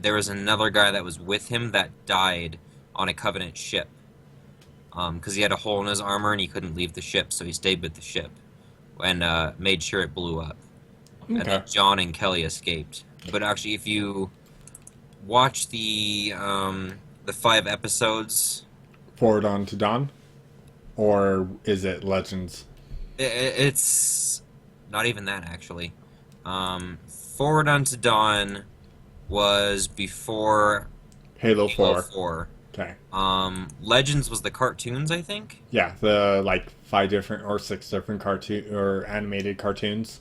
there was another guy that was with him that died on a Covenant ship. Because he had a hole in his armor and he couldn't leave the ship, so he stayed with the ship and made sure it blew up. Okay. And then John and Kelly escaped. But actually, if you watch the 5 episodes, Forward on to Dawn? Or is it Legends? it's not even that actually. Forward Unto Dawn was before Halo Halo 4. 4. Okay. Legends was the cartoons, I think. Yeah, the like 5 different or 6 different cartoon or animated cartoons.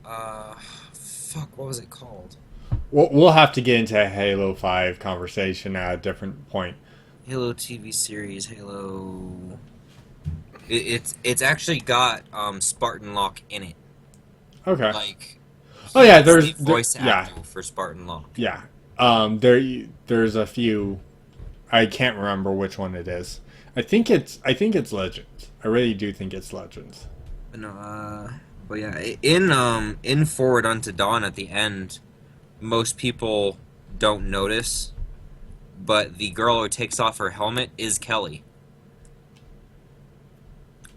Fuck, what was it called? We'll have to get into a Halo 5 conversation at a different point. Halo TV series, Halo. It's actually got Spartan Locke in it. Okay. Like, Oh yeah, he's there's the voice yeah, actor for Spartan Locke. yeah. There's a few. I can't remember which one it is. I think it's Legends. I really do think it's Legends. No, but yeah, in Forward Unto Dawn at the end, most people don't notice, but the girl who takes off her helmet is Kelly.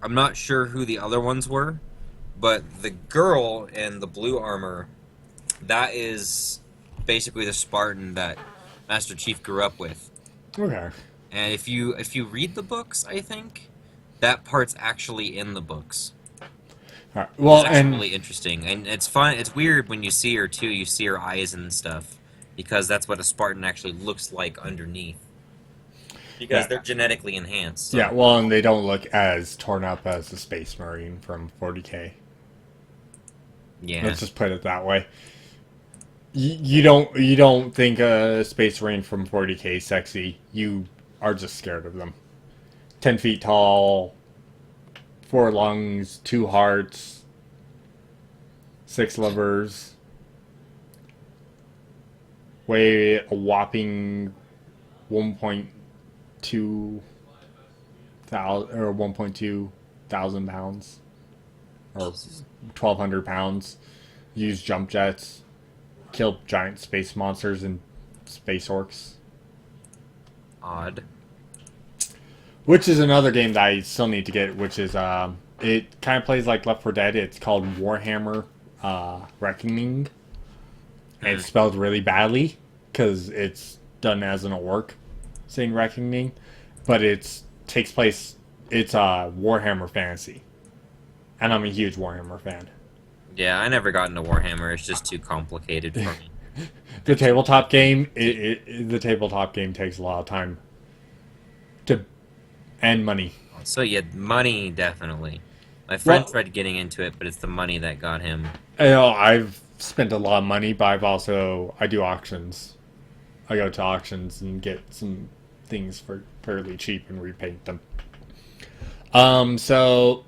I'm not sure who the other ones were, but the girl in the blue armor, that is basically the Spartan that Master Chief grew up with. Okay. And if you read the books, I think that part's actually in the books. Alright, It's well, actually and really interesting, and it's fun. It's weird when you see her too. You see her eyes and stuff, because that's what a Spartan actually looks like underneath. Because yeah, they're genetically enhanced. yeah, So well, and they don't look as torn up as the Space Marine from 40K. yeah, Let's just put it that way. You don't think a Space Marine from 40K is sexy. You are just scared of them. 10 feet tall, 4 lungs, 2 hearts, 6 livers, weigh a whopping 1.2 thousand or 1.2 thousand pounds or 1,200 pounds. Use jump jets, kill giant space monsters and space orcs. odd. Which is another game that I still need to get, which is it kind of plays like Left 4 Dead. It's called Warhammer Reckoning. And it's spelled really badly because it's done as an orc saying Reckoning, but it's takes place. It's Warhammer fantasy, and I'm a huge Warhammer fan. Yeah, I never got into Warhammer. It's just too complicated for me. The tabletop game, the tabletop game takes a lot of time to and money. So yeah, money definitely. My friend Well, tried getting into it, but it's the money that got him. I've spent a lot of money, but I do auctions. I go to auctions and get some things for fairly cheap and repaint them. So,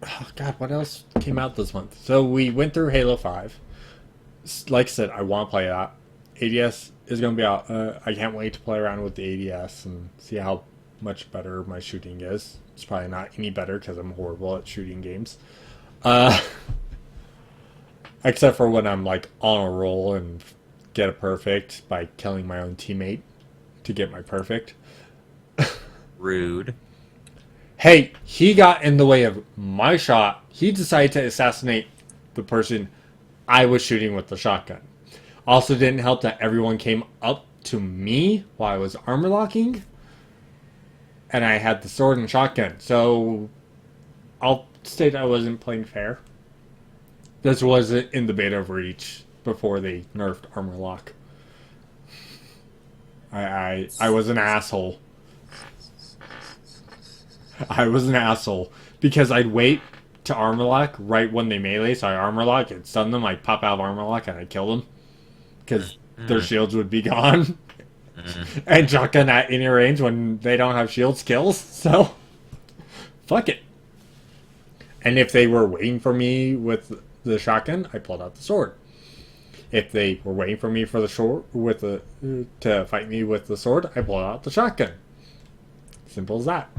oh God, what else came out this month? So we went through Halo 5. Like I said, I want to play that. ADS is going to be out. I can't wait to play around with the ADS and see how much better my shooting is. It's probably not any better because I'm horrible at shooting games. Except for when I'm like on a roll and get a perfect by killing my own teammate to get my perfect. Rude. Hey, he got in the way of my shot. He decided to assassinate the person I was shooting with the shotgun. Also didn't help that everyone came up to me while I was armor locking. And I had the sword and shotgun. So I'll state I wasn't playing fair. This was in the beta reach before they nerfed armor lock. I was an asshole. I was an asshole because I'd wait to armor lock right when they melee, so I armor lock, I'd stun them, I'd pop out of armor lock, and I'd kill them because their shields would be gone. And shotgun at any range when they don't have shields kills, so fuck it. And if they were waiting for me with the shotgun, I pulled out the sword. If they were waiting for me for the sword to fight me with the sword, I pulled out the shotgun. Simple as that.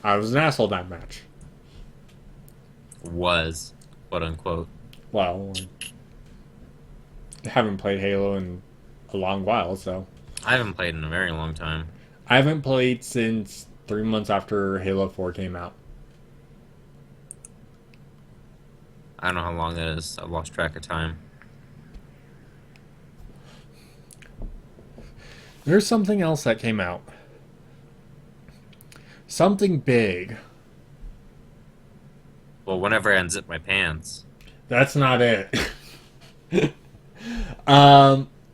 I was an asshole that match. Was, quote unquote. Well, I haven't played Halo in a long while, so. I haven't played in a very long time. I haven't played since 3 months after Halo 4 came out. I don't know how long that is. I've lost track of time. There's something else that came out. Something big. Well, whenever I unzip my pants. That's not it.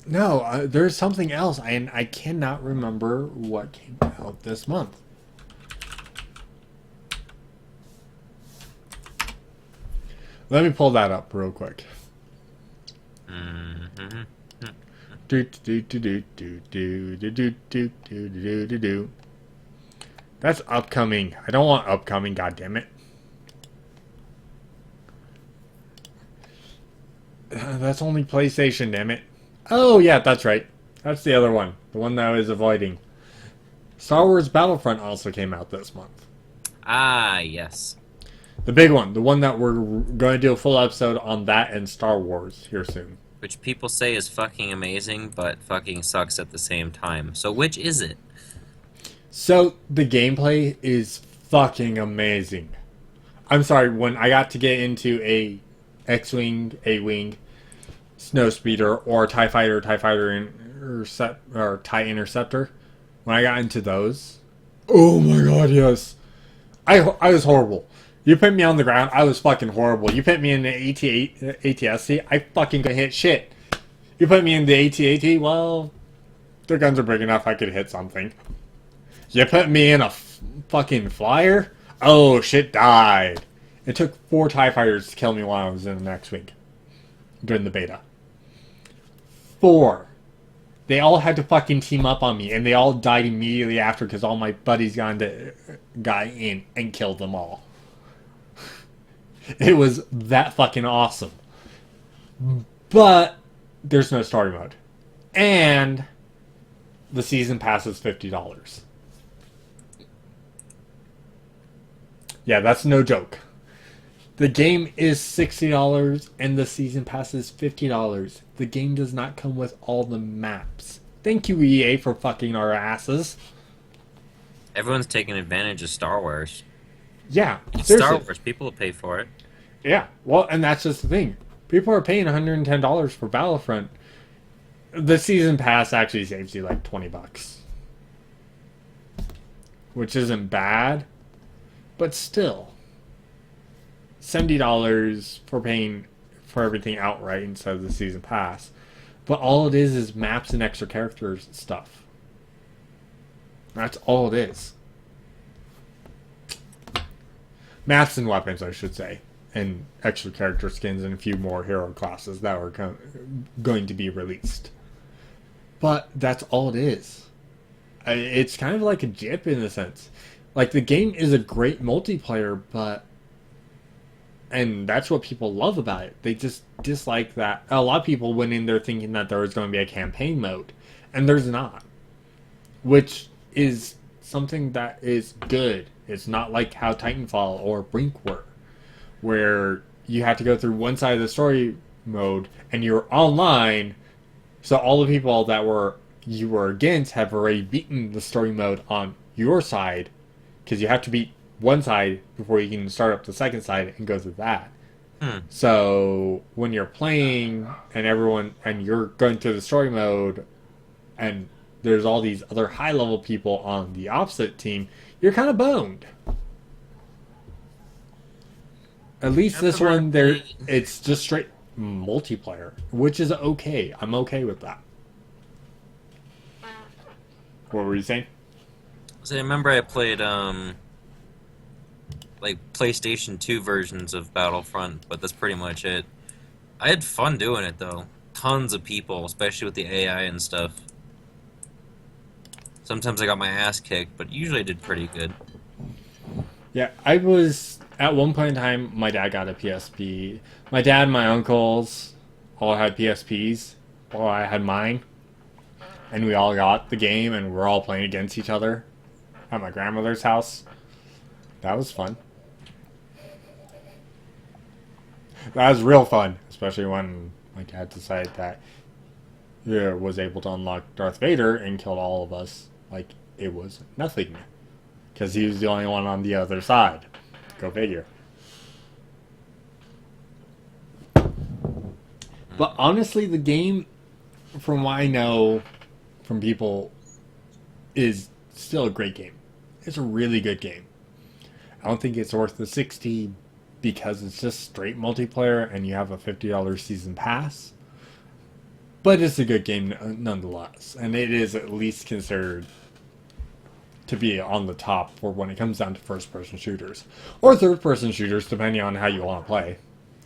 No, there's something else, and I cannot remember what came out this month. Let me pull that up real quick. Mm-hmm. Do do do do do do do do do do do do do. That's upcoming. I don't want upcoming. God damn it. That's only PlayStation. Damn it. Oh yeah, that's right. That's the other one. The one that I was avoiding. Star Wars Battlefront also came out this month. Ah, yes. The big one. The one that we're going to do a full episode on that and Star Wars here soon. Which people say is fucking amazing, but fucking sucks at the same time. So which is it? So, the gameplay is fucking amazing. I'm sorry, when I got to get into a X-Wing, A-Wing, Snowspeeder, or TIE Fighter, or TIE Interceptor, when I got into those, oh my god, yes. I was horrible. You put me on the ground, I was fucking horrible. You put me in the ATSC, I fucking could hit shit. You put me in the ATAT, well, their guns are big enough I could hit something. You put me in a fucking flyer, oh, shit died. It took 4 TIE fighters to kill me while I was in the next week. During the beta. 4. They all had to fucking team up on me, and they all died immediately after because all my buddies got in and killed them all. It was that fucking awesome. But there's no story mode. And the season pass is $50. Yeah, that's no joke. The game is $60 and the season pass is $50. The game does not come with all the maps. Thank you, EA, for fucking our asses. Everyone's taking advantage of Star Wars. Yeah, It's seriously. Star Wars. People will pay for it. Yeah, well, and that's just the thing. People are paying $110 for Battlefront. The season pass actually saves you like $20. Which isn't bad. But still. $70 for paying for everything outright instead of the season pass. But all it is maps and extra characters and stuff. That's all it is. Maps and weapons, I should say. And extra character skins and a few more hero classes that are going to be released. But that's all it is. It's kind of like a JIP in a sense. Like, the game is a great multiplayer, but... And that's what people love about it. They just dislike that. A lot of people went in there thinking that there was going to be a campaign mode. And there's not. Which is something that is good. It's not like how Titanfall or Brink were. Where you have to go through one side of the story mode and you're online. So all the people that you were against have already beaten the story mode on your side. Because you have to beat one side before you can start up the second side and go through that. So when you're playing and you're going through the story mode and there's all these other high level people on the opposite team, you're kind of boned. At least this one it's just straight multiplayer, which is okay. I'm okay with that. What were you saying? So I remember I played like PlayStation 2 versions of Battlefront, but that's pretty much it. I had fun doing it though. Tons of people, especially with the AI and stuff. Sometimes I got my ass kicked, but usually I did pretty good. Yeah, I was at one point in time. My dad got a PSP. My dad and my uncles all had PSPs. Well, I had mine, and we all got the game, and we're all playing against each other at my grandmother's house. That was fun. That was real fun, especially when my dad decided that he was able to unlock Darth Vader and killed all of us like it was nothing. Because he was the only one on the other side. Go figure. But honestly, the game, from what I know from people, is still a great game. It's a really good game. I don't think it's worth the $60 because it's just straight multiplayer and you have a $50 season pass. But it's a good game nonetheless. And it is at least considered to be on the top for when it comes down to first-person shooters. Or third-person shooters, depending on how you want to play.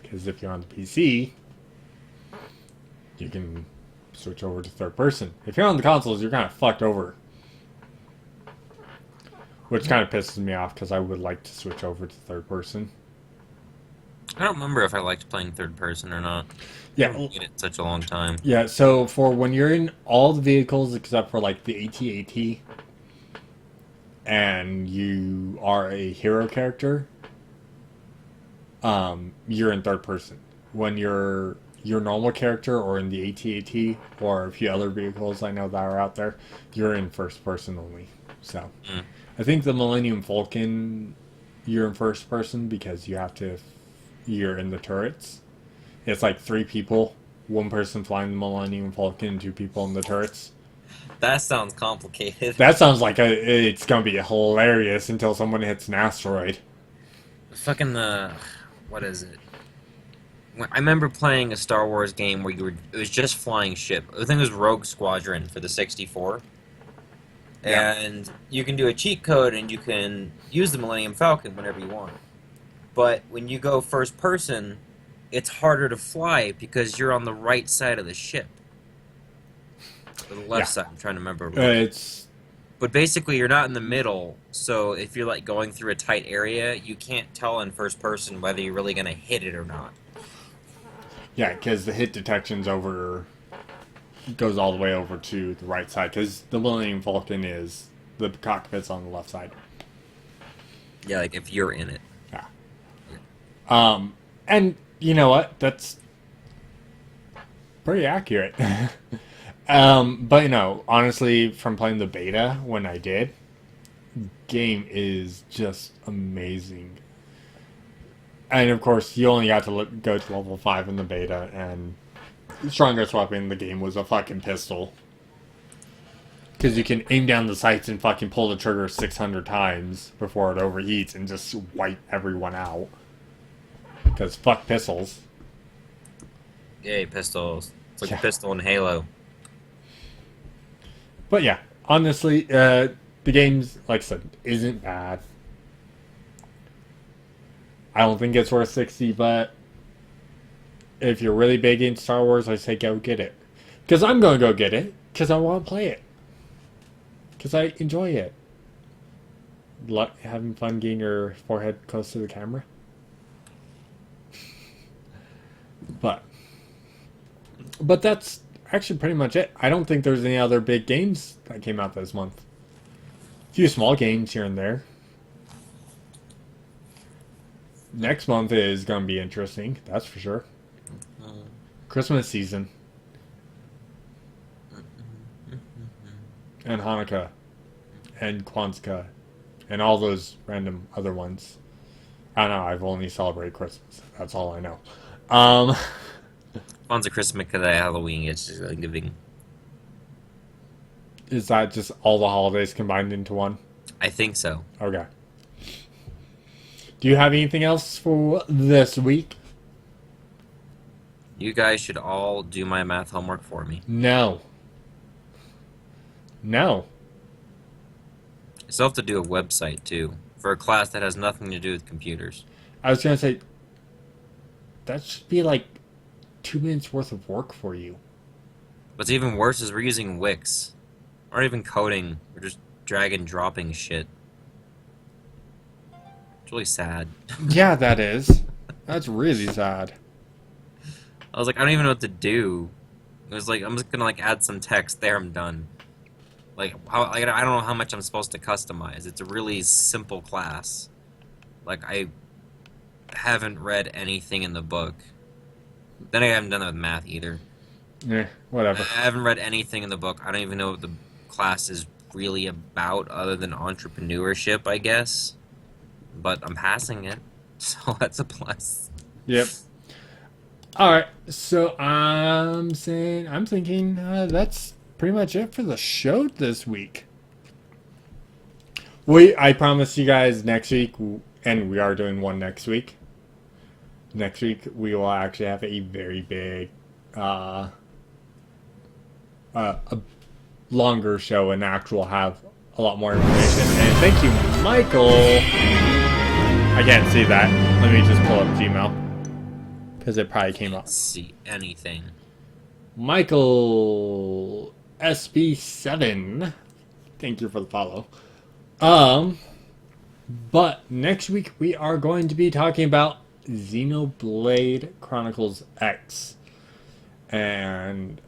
Because if you're on the PC, you can switch over to third-person. If you're on the consoles, you're kind of fucked over. Which kind of pisses me off because I would like to switch over to third-person. I don't remember if I liked playing third person or not. Yeah. I haven't played it in such a long time. Yeah, so for when you're in all the vehicles except for like the AT-AT and you are a hero character, you're in third person. When you're your normal character or in the AT-AT or a few other vehicles I know that are out there, you're in first person only. So I think the Millennium Falcon, you're in first person because you're in the turrets. It's like 3 people, 1 person flying the Millennium Falcon, and 2 people in the turrets. That sounds complicated. That sounds like it's gonna be hilarious until someone hits an asteroid. fucking what is it? I remember playing a Star Wars game where it was just flying ship. I think it was Rogue Squadron for the 64. Yeah. And you can do a cheat code and you can use the Millennium Falcon whenever you want. But when you go first person, it's harder to fly because you're on the right side of the ship. Or the left Yeah. side, I'm trying to remember. It's But basically, you're not in the middle, so if you're like going through a tight area, you can't tell in first person whether you're really gonna hit it or not. yeah, because the hit detection's over goes all the way over to the right side because the Millennium Falcon is the cockpit's on the left side. Yeah, like if you're in it. Yeah. And you know what? That's pretty accurate. But you know, honestly, from playing the beta when I did, game is just amazing. And of course, you only got to go to level 5 in the beta, and the strongest weapon in the game was a fucking pistol. Because you can aim down the sights and fucking pull the trigger 600 times before it overheats and just wipe everyone out. Because fuck pistols. Yay, pistols. It's like Yeah. a pistol in Halo. But yeah, honestly, the game's, like I said, isn't bad. I don't think it's worth 60, but if you're really big in Star Wars, I say go get it. Because I'm going to go get it, because I want to play it. Because I enjoy it. Having fun getting your forehead close to the camera. But that's actually pretty much it. I don't think there's any other big games that came out this month. A few small games here and there. Next month is going to be interesting, that's for sure. Christmas season. And Hanukkah. And Kwanzaa. And all those random other ones. I don't know, I've only celebrated Christmas. That's all I know. Kwanzaa, Christmas, Halloween, it's just like giving. Is that just all the holidays combined into one? I think so. Okay. Do you have anything else for this week? You guys should all do my math homework for me. No. No. I still have to do a website, too, for a class that has nothing to do with computers. I was going to say, that should be like 2 minutes worth of work for you. What's even worse is we're using Wix. We're not even coding. We're just drag and dropping shit. It's really sad. Yeah, that is. That's really sad. I was like, I don't even know what to do. It was like, I'm just gonna like add some text. There, I'm done. Like, I don't know how much I'm supposed to customize. It's a really simple class. Like, I haven't read anything in the book. Then I haven't done that with math either. Yeah, whatever. I haven't read anything in the book. I don't even know what the class is really about other than entrepreneurship, I guess. But I'm passing it, so that's a plus. Yep. Alright, so I'm thinking that's pretty much it for the show this week. I promise you guys next week, and we are doing one next week. Next week, we will actually have a very big, a longer show and actual have a lot more information. And thank you, Michael. I can't see that. Let me just pull up Gmail. Because it probably came up. See anything. Michael SB7. Thank you for the follow. But next week we are going to be talking about Xenoblade Chronicles X. And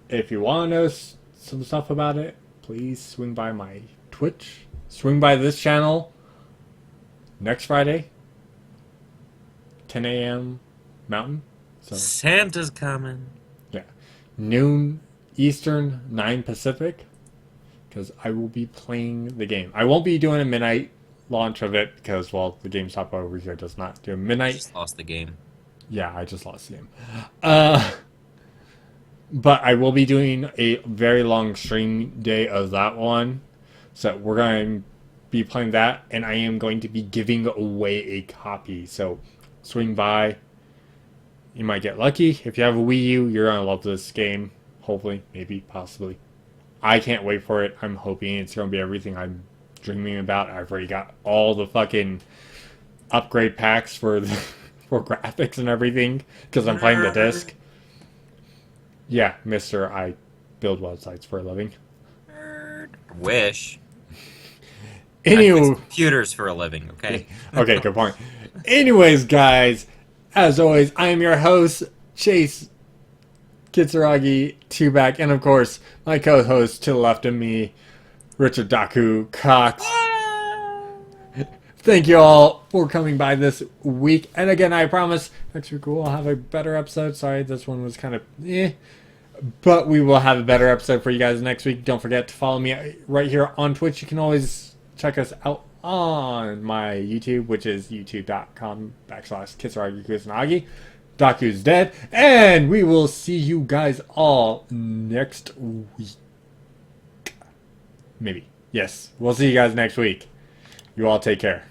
if you want to know some stuff about it, please swing by my Twitch. Swing by this channel next Friday, 10 a.m. Mountain. So Santa's coming. yeah, noon Eastern, 9 Pacific. Because I will be playing the game. I won't be doing a midnight launch of it because, well, the GameStop over here does not do midnight. Just lost the game. Yeah, I just lost the game. But I will be doing a very long stream day of that one. So we're going to be playing that, and I am going to be giving away a copy. So swing by. You might get lucky. If you have a Wii U, you're going to love this game. Hopefully, maybe, possibly. I can't wait for it. I'm hoping it's going to be everything I'm dreaming about. I've already got all the fucking upgrade packs for the, for graphics and everything because I'm playing the disc. Yeah, mister, I build websites for a living. Wish. I Anyway, fix computers for a living, okay? okay, good point. Anyways, guys, as always, I am your host, Chase Kitsuragi Tubac, and of course, my co-host to the left of me, Richard Daku Cox. Thank you all for coming by this week. And again, I promise next week we'll have a better episode. Sorry, this one was kind of but we will have a better episode for you guys next week. Don't forget to follow me right here on Twitch. You can always check us out on my YouTube, which is youtube.com/Kitsuragi Kusanagi. Daku's dead. And we will see you guys all next week. Maybe. Yes, we'll see you guys next week. You all take care.